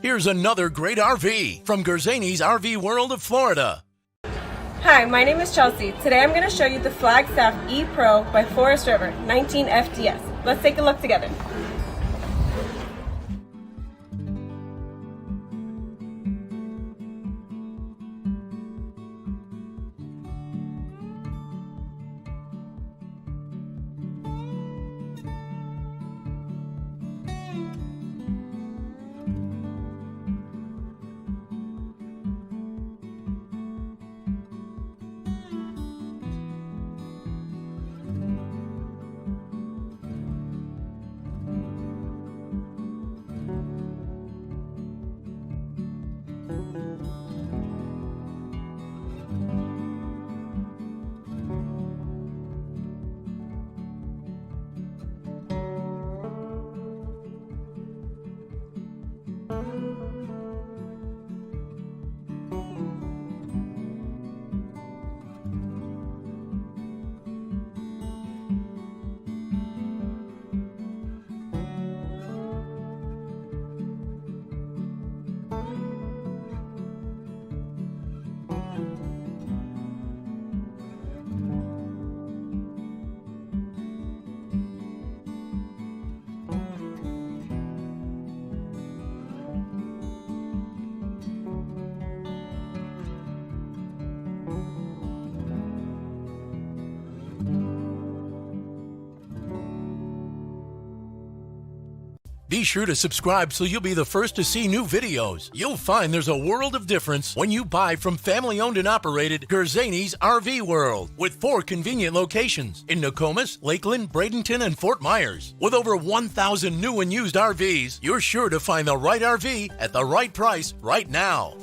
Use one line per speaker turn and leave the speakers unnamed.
Here's another great RV from Gerzeny's RV World of Florida.
Hi, my name is Chelsea. Today I'm going to show you the Flagstaff E-Pro by Forest River 19FDS. Let's take a look together.
Be sure to subscribe so you'll be the first to see new videos. You'll find there's a world of difference when you buy from family-owned and operated Gerzeny's RV World, with 4 convenient locations in Nokomis, Lakeland, Bradenton, and Fort Myers. With over 1,000 new and used RVs, you're sure to find the right RV at the right price right now.